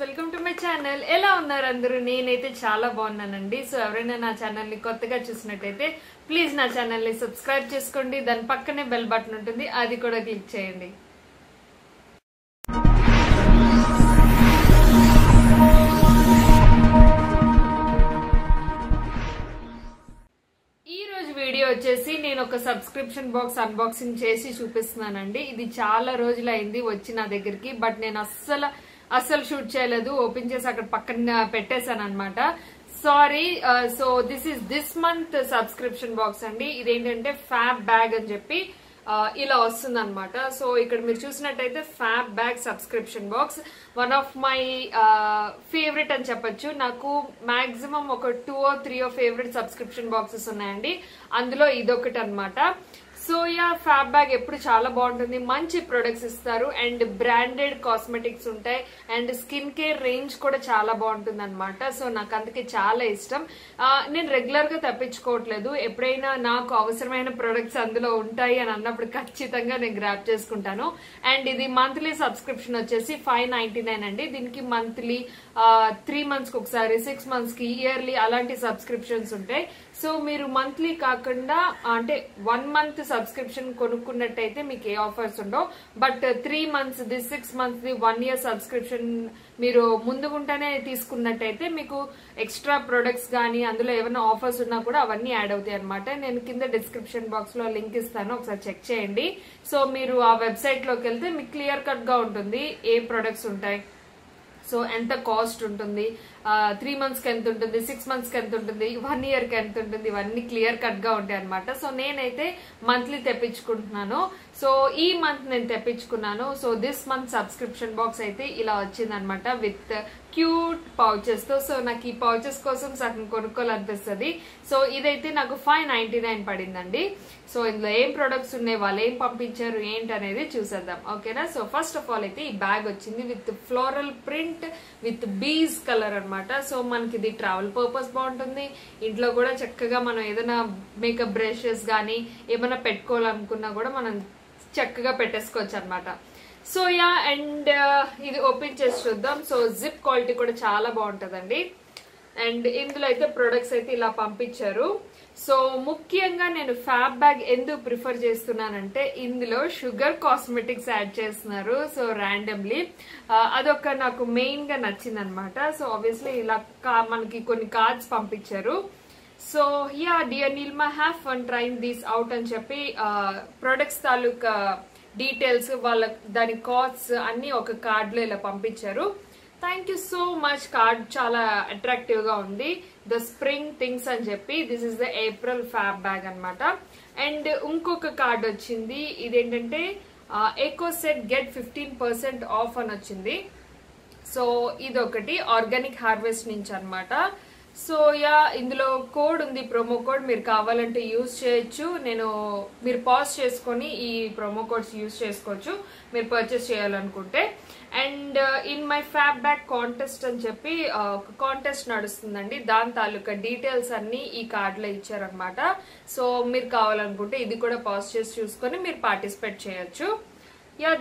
Welcome to my channel. ఎలా ఉన్నారు అందరూ? నేనైతే చాలా బాగున్నానండి. సో ఎవరైనా నా ఛానల్ ని కొత్తగా చూసినట్టయితే ప్లీజ్ నా ఛానల్ ని సబ్స్క్రైబ్ చేసుకోండి. దాని పక్కనే బెల్ బటన్ ఉంటుంది, అది కూడా క్లిక్ చేయండి. ఈ రోజు వీడియో వచ్చేసి నేను ఒక సబ్స్క్రిప్షన్ బాక్స్ అన్బాక్సింగ్ చేసి చూపిస్తున్నానండి. ఇది చాలా రోజులైంది వచ్చి నా దగ్గరికి, బట్ నేను అస్సలు షూట్ చేయలేదు. ఓపెన్ చేసి అక్కడ పక్కన పెట్టేశాను అనమాట. Sorry. So this month subscription box అండి. ఇదేంటంటే ఫ్యాబ్ బ్యాగ్ అని చెప్పి ఇలా వస్తుంది అనమాట. సో ఇక్కడ మీరు చూసినట్టయితే fab bag subscription box one of my favourite అని చెప్పొచ్చు. నాకు మాక్సిమం ఒక 2 or 3 ఫేవరెట్ సబ్స్క్రిప్షన్ బాక్సెస్ ఉన్నాయండి. అందులో ఇదొకటి అనమాట. సో ఫ్యాబ్ బ్యాగ్ ఎప్పుడు చాలా బాగుంటుంది, మంచి ప్రొడక్ట్స్ ఇస్తారు అండ్ బ్రాండెడ్ కాస్మెటిక్స్ ఉంటాయి అండ్ స్కిన్ కేర్ రేంజ్ కూడా చాలా బాగుంటుంది అనమాట. సో నాకు అందుకే చాలా ఇష్టం. నేను రెగ్యులర్ గా తప్పించుకోవట్లేదు. ఎప్పుడైనా నాకు అవసరమైన ప్రొడక్ట్స్ అందులో ఉంటాయి అని అన్నప్పుడు ఖచ్చితంగా నేను గ్రాప్ చేసుకుంటాను. అండ్ ఇది మంత్లీ సబ్స్క్రిప్షన్ వచ్చేసి $5.99 అండి. దీనికి మంత్లీ 3 months కి ఒకసారి, 6 months కి, ఇయర్లీ అలాంటి సబ్స్క్రిప్షన్స్ ఉంటాయి. సో మీరు మంత్లీ కాకుండా అంటే 1 month సబ్స్క్రిప్షన్ కొనుక్కున్నట్టయితే మీకు ఏ ఆఫర్స్ ఉండవు. But 3 months, 6 months, 1 year subscription మీరు ముందుగుంటేనే తీసుకున్నట్టయితే మీకు ఎక్స్ట్రా ప్రొడక్ట్స్ కానీ అందులో ఏమైనా ఆఫర్స్ ఉన్నా కూడా అవన్నీ యాడ్ అవుతాయి అనమాట. నేను కింద డిస్క్రిప్షన్ బాక్స్ లో లింక్ ఇస్తాను, ఒకసారి చెక్ చేయండి. సో మీరు ఆ వెబ్సైట్ లోకి వెళ్తే మీకు క్లియర్ కట్ గా ఉంటుంది ఏ ప్రొడక్ట్స్ ఉంటాయి, సో ఎంత కాస్ట్ ఉంటుంది, 3 months కి ఎంత ఉంటుంది, 6 months కి ఎంత ఉంటుంది, 1 year కి ఎంత ఉంటుంది, ఇవన్నీ క్లియర్ కట్ గా ఉంటాయి అనమాట. సో నేనైతే మంత్లీ తెప్పించుకుంటున్నాను. సో ఈ మంత్ నేను తెప్పించుకున్నాను. So this month subscription box అయితే ఇలా వచ్చింది అనమాట విత్ క్యూట్ పౌచెస్ తో. సో నాకు ఈ పౌచెస్ కోసం సగం కొనుక్కోవాలనిపిస్తుంది. సో ఇదైతే నాకు $5.99 పడిందండి. సో ఇందులో ఏం ప్రొడక్ట్స్ ఉన్నాయి, వాళ్ళు ఏం పంపించారు ఏంటి అనేది చూసేద్దాం, ఓకేనా? సో ఫస్ట్ ఆఫ్ ఆల్ అయితే ఈ బ్యాగ్ వచ్చింది with floral print with beige colour అనమాట. సో మనకి ఇది ట్రావెల్ పర్పస్ బాగుంటుంది. ఇంట్లో కూడా చక్కగా మనం ఏదైనా మేకప్ బ్రషెస్ కానీ ఏమైనా పెట్టుకోవాలనుకున్నా కూడా మనం చక్కగా పెట్టేసుకోవచ్చు అనమాట. సో అండ్ ఇది ఓపెన్ చేసి చూద్దాం. సో జిప్ క్వాలిటీ కూడా చాలా బాగుంటుందండి. అండ్ ఇందులో అయితే ప్రొడక్ట్స్ అయితే ఇలా పంపించారు. సో ముఖ్యంగా నేను ఫ్యాబ్ బ్యాగ్ ఎందుకు ప్రిఫర్ చేస్తున్నానంటే ఇందులో షుగర్ కాస్మెటిక్స్ యాడ్ చేస్తున్నారు. సో ర్యాండమ్లీ అదొక నాకు మెయిన్ గా నచ్చింది అనమాట. సో ఆబ్వియస్లీ ఇలా మనకి కొన్ని కార్డ్స్ పంపించారు. So dear Neelma, have fun trying these out అని చెప్పి ప్రొడక్ట్స్ తాలూకా డీటెయిల్స్, వాళ్ళ దాని కాస్ట్ అన్ని ఒక కార్డ్ లో ఇలా పంపించారు. Thank you so much. Card చాలా అట్రాక్టివ్ గా ఉంది. ద స్ప్రింగ్ థింగ్స్ అని చెప్పి this is the April fab bag అనమాట. అండ్ ఇంకొక కార్డ్ వచ్చింది. ఇదేంటంటే ఎకో సెట్ గెట్ 15% ఆఫ్ అని వచ్చింది. సో ఇదొకటి ఆర్గానిక్ హార్వెస్ట్ నుంచి అనమాట. సో ఇందులో కోడ్ ఉంది, ప్రోమో కోడ్. మీరు కావాలంటే యూజ్ చేయొచ్చు. మీరు పాజ్ చేసుకొని ఈ ప్రోమో కోడ్స్ యూజ్ చేసుకోవచ్చు మీరు పర్చేస్ చేయాలనుకుంటే. And in my fab bag contest అని చెప్పి ఒక కాంటెస్ట్ నడుస్తుందండి. దాని తాలూకా డీటెయిల్స్ అన్ని ఈ కార్డ్ లో ఇచ్చారనమాట. సో మీరు కావాలనుకుంటే ఇది కూడా పాజ్ చేసి చూసుకొని మీరు పార్టిసిపేట్ చేయొచ్చు.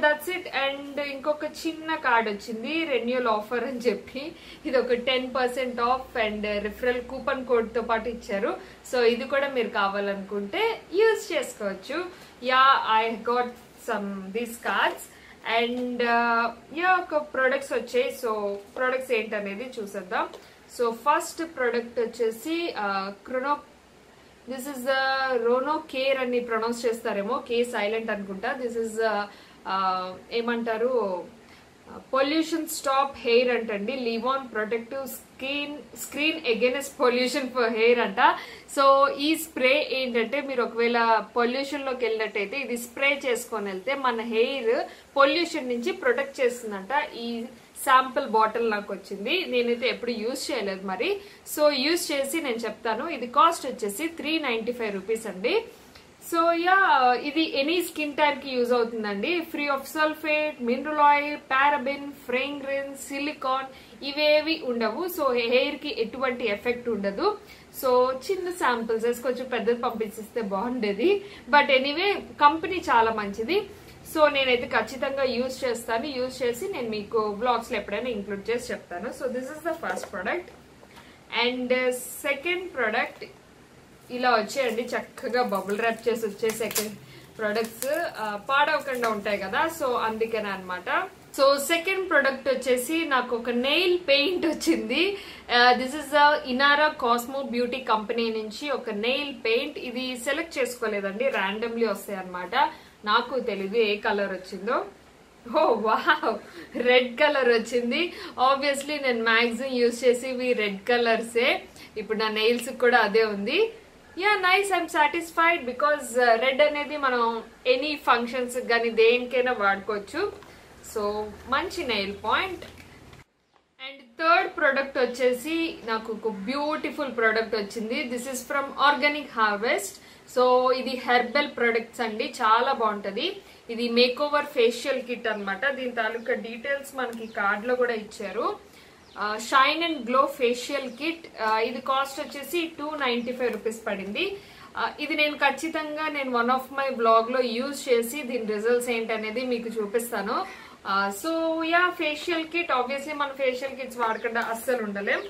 That's it. అండ్ ఇంకొక చిన్న కార్డ్ వచ్చింది, రెన్యూల్ ఆఫర్ అని చెప్పి. ఇది ఒక 10% of and referral coupon code తో పాటు ఇచ్చారు. సో ఇది కూడా మీరు కావాలనుకుంటే యూజ్ చేసుకోవచ్చు. I got some these cards. And ఒక ప్రొడక్ట్స్ వచ్చాయి. సో ప్రొడక్ట్స్ ఏంటనేది చూసేద్దాం. సో ఫస్ట్ ప్రొడక్ట్ వచ్చేసి దిస్ ఇస్ రోనో కేర్ అని ప్రొనౌన్స్ చేస్తారేమో, కే సైలెంట్ అనుకుంటా. దిస్ ఇస్ ఏమంటారు, పొల్యూషన్ స్టాప్ హెయిర్ అంటండి. Live on protective screen against pollution for hair అంట. సో ఈ స్ప్రే ఏంటంటే మీరు ఒకవేళ పొల్యూషన్ లోకి వెళ్ళినట్టయితే ఇది స్ప్రే చేసుకొని వెళ్తే మన హెయిర్ పొల్యూషన్ నుంచి ప్రొటెక్ట్ చేస్తుందంట. ఈ శాంపుల్ బాటిల్ నాకు వచ్చింది. నేనైతే ఎప్పుడు యూజ్ చేయలేదు మరి. సో యూజ్ చేసి నేను చెప్తాను. ఇది కాస్ట్ వచ్చేసి $395 అండి. సో ఇది ఎనీ స్కిన్ టైప్ కి యూజ్ అవుతుందండి. Free of sulphate, mineral oil, paraben, fragrance, silicon ఇవేవి ఉండవు. సో హెయిర్ కి ఎటువంటి ఎఫెక్ట్ ఉండదు. సో చిన్న శాంపిల్స్ వేసుకోవచ్చు, పెద్దది పంపించిస్తే బాగుండేది. బట్ ఎనీవే కంపెనీ చాలా మంచిది. సో నేనైతే ఖచ్చితంగా యూజ్ చేస్తాను. యూజ్ చేసి నేను మీకు బ్లాగ్స్ లో ఎప్పుడైనా ఇంక్లూడ్ చేసి చెప్తాను. So this is the first product. And second product ఇలా వచ్చాయండి, చక్కగా బబుల్ ర్యాప్ చేసి వచ్చే సెకండ్ ప్రొడక్ట్స్ పాడవకుండా ఉంటాయి కదా, సో అందుకనే అనమాట. సో సెకండ్ ప్రొడక్ట్ వచ్చేసి నాకు ఒక నెయిల్ పెయింట్ వచ్చింది. This is Inara Cosmo Beauty company నుంచి ఒక నెయిల్ పెయింట్. ఇది సెలెక్ట్ చేసుకోలేదండి, ర్యాండమ్లీ వస్తాయి అనమాట. నాకు తెలీదు ఏ కలర్ వచ్చిందో. ఓ వావ్, రెడ్ కలర్ వచ్చింది. ఆబ్వియస్లీ నేను మ్యాక్సిమం యూజ్ చేసి రెడ్ కలర్సే. ఇప్పుడు నా నెయిల్స్ కూడా అదే ఉంది. Ya nice, I'm satisfied because red అనేది మనం ఎనీ ఫంక్షన్స్ కానీ దేనికైనా వాడుకోవచ్చు. సో మంచి nail point. And third product వచ్చేసి నాకు ఒక బ్యూటిఫుల్ ప్రోడక్ట్ వచ్చింది. This is from organic harvest. So ఇది హెర్బల్ ప్రొడక్ట్స్ అండి, చాలా బాగుంటది. ఇది మేక్ ఓవర్ ఫేషియల్ కిట్ అనమాట. దీని తాలూకా డీటెయిల్స్ మనకి కార్డ్ లో కూడా ఇచ్చారు. Shine and glow facial kit. ఇది కాస్ట్ వచ్చేసి 295 రూపీస్ పడింది. ఇది నేను ఖచ్చితంగా వన్ ఆఫ్ మై బ్లాగ్ లో యూజ్ చేసి దీని రిజల్ట్స్ ఏంటనేది మీకు చూపిస్తాను. So yeah, facial kit obviously మన ఫేషియల్ కిట్స్ వాడకుండా అస్సలు ఉండలేం.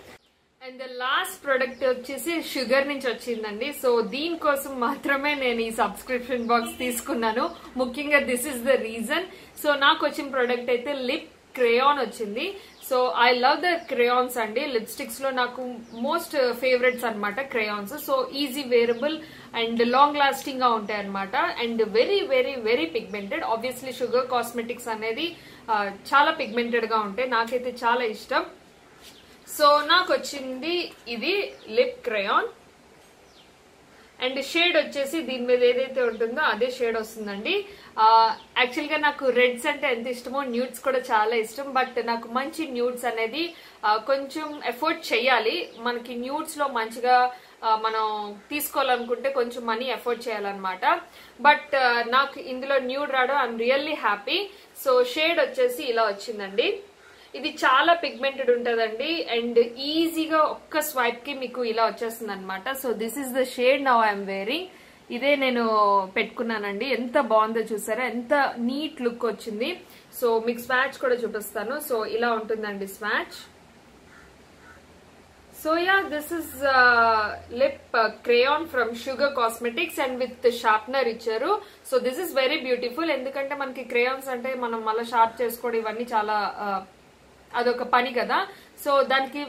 అండ్ ద లాస్ట్ ప్రోడక్ట్ వచ్చేసి షుగర్ నుంచి వచ్చిందండి. సో దీనికోసం మాత్రమే నేను ఈ సబ్స్క్రిప్షన్ బాక్స్ తీసుకున్నాను. ముఖ్యంగా this is the reason. So నాకు వచ్చిన ప్రోడక్ట్ అయితే లిప్ క్రేయాన్ వచ్చింది. So I love the crayons అండి. లిప్స్టిక్స్ లో నాకు మోస్ట్ ఫేవరెట్స్ అనమాట crayons. So easy wearable and long lasting గా ఉంటాయి అనమాట. And very very very pigmented. Obviously sugar cosmetics అనేది చాలా పిగ్మెంటెడ్ గా ఉంటాయి, నాకైతే చాలా ఇష్టం. సో నాకు వచ్చింది ఇది లిప్ క్రేయాన్. అండ్ షేడ్ వచ్చేసి దీని మీద ఏదైతే ఉంటుందో అదే షేడ్ వస్తుందండి. యాక్చువల్ గా నాకు రెడ్స్ అంటే ఎంత ఇష్టమో న్యూడ్స్ కూడా చాలా ఇష్టం. బట్ నాకు మంచి న్యూడ్స్ అనేది కొంచెం ఎఫర్ట్ చెయ్యాలి. మనకి న్యూడ్స్ లో మంచిగా మనం తీసుకోవాలనుకుంటే కొంచెం మనీ ఎఫర్ట్ చేయాలన్నమాట. బట్ నాకు ఇందులో న్యూడ్ రావడం I'm really happy. So shade వచ్చేసి ఇలా వచ్చిందండి. ఇది చాలా పిగ్మెంటెడ్ ఉంటదండి అండ్ ఈజీగా ఒక్క స్వైప్ కి మీకు ఇలా వచ్చేస్తుంది అనమాట. So this is the shade now I'm wearing. ఇదే నేను పెట్టుకున్నానండి. ఎంత బాగుందో చూసారా, ఎంత నీట్ లుక్ వచ్చింది. సో మీకు స్వాచ్ కూడా చూపిస్తాను. సో ఇలా ఉంటుందండి swatch. So ya, this is lip crayon from Sugar Cosmetics and with sharpener ఇచ్చారు. So this is very beautiful. ఎందుకంటే మనకి క్రేయాన్స్ అంటే మనం మళ్ళీ షార్ప్ చేసుకోవడం ఇవన్నీ చాలా అదొక పని కదా. సో దానికి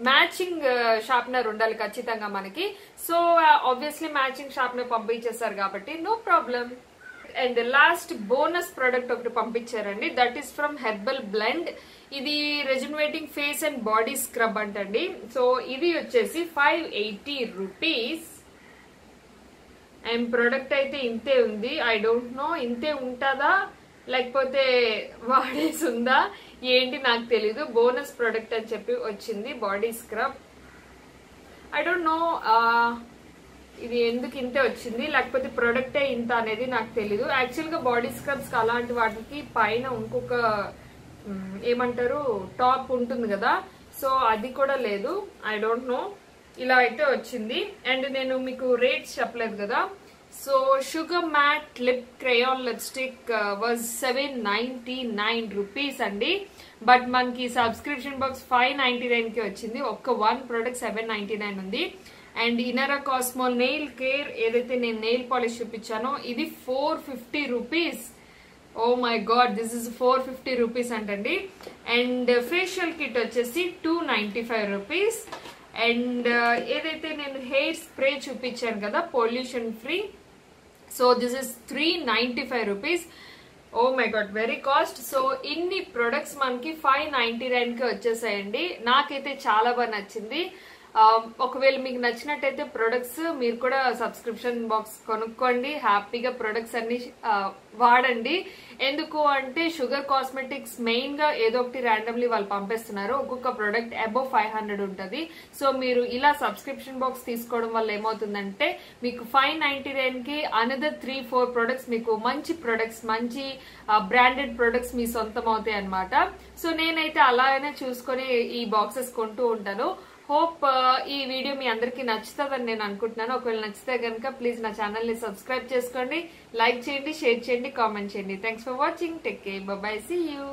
మ్యాచింగ్ షార్ప్నర్ ఉండాలి ఖచ్చితంగా మనకి. సో ఆబ్వియస్లీ మ్యాచింగ్ షార్ప్నర్ పంపించేస్తారు కాబట్టి no problem. And last bonus product ఒకటి పంపించారండి. That is from herbal blend. ఇది rejuvenating face and body scrub అంటండి. సో ఇది వచ్చేసి 580 రూపీస్. అండ్ ప్రోడక్ట్ అయితే ఇంతే ఉంది. ఐ డోంట్ నో ఇంతే ఉంటుందా లేకపోతే వాడేసి ఉందా ఏంటి నాకు తెలీదు. బోనస్ ప్రోడక్ట్ అని చెప్పి వచ్చింది body scrub. I don't know ఇది ఎందుకు ఇంతే వచ్చింది లేకపోతే ప్రోడక్టే ఇంత అనేది నాకు తెలీదు. యాక్చువల్ గా బాడీ స్క్రబ్స్ అలాంటి వాటికి పైన ఇంకొక ఏమంటారు టాప్ ఉంటుంది కదా, సో అది కూడా లేదు. ఐ డోంట్ నో, ఇలా అయితే వచ్చింది. అండ్ నేను మీకు రేట్స్ చెప్పలేదు కదా. So sugar matte lip crayon lipstick was 799 rupees అండి. బట్ మనకి సబ్స్క్రిప్షన్ బాక్స్ 599 కి వచ్చింది. ఒక్క వన్ ప్రోడక్ట్ 799 ఉంది. And Inara cosmo nail care ఏదైతే నేను నెయిల్ పాలిష్ చూపించానో ఇది 450 rupees. Oh my god, this is 450 rupees అంటండి. అండ్ ఫేషియల్ కిట్ వచ్చేసి 295 రూపీస్. అండ్ ఏదైతే నేను హెయిర్ స్ప్రే చూపించాను కదా pollution free, so this is 395 rupees. Oh my god, very cost. So ఇన్ని ప్రొడక్ట్స్ మనకి 599 కి వచ్చేసాయండి. నాకైతే చాలా బాగా నచ్చింది. ఒకవేళ మీకు నచ్చినట్టయితే ప్రొడక్ట్స్ మీరు కూడా సబ్స్క్రిప్షన్ బాక్స్ కొనుక్కోండి. హ్యాపీగా ప్రొడక్ట్స్ అన్ని వాడండి. ఎందుకు అంటే షుగర్ కాస్మెటిక్స్ మెయిన్ గా ఏదో ఒకటి ర్యాండమ్లీ వాళ్ళు పంపిస్తున్నారు. ఒక్కొక్క ప్రొడక్ట్ అబోవ్ 500 ఉంటుంది. సో మీరు ఇలా సబ్స్క్రిప్షన్ బాక్స్ తీసుకోవడం వల్ల ఏమవుతుందంటే మీకు 599 కి అనదర్ 3-4 ప్రొడక్ట్స్ మీకు మంచి ప్రొడక్ట్స్ మంచి బ్రాండెడ్ ప్రొడక్ట్స్ మీ సొంతం అవుతాయి అనమాట. సో నేనైతే అలానే చూసుకొని ఈ బాక్సెస్ కొంటూ ఉంటాను. హోప్ ఈ వీడియో మీ అందరికి నచ్చుతుందని నేను అనుకుంటున్నాను. ఒకవేళ నచ్చితే కనుక ప్లీజ్ నా ఛానల్ ని సబ్స్క్రైబ్ చేసుకోండి, లైక్ చేయండి, షేర్ చేయండి, కామెంట్ చేయండి. Thanks for watching. Take care, bye bye, see you.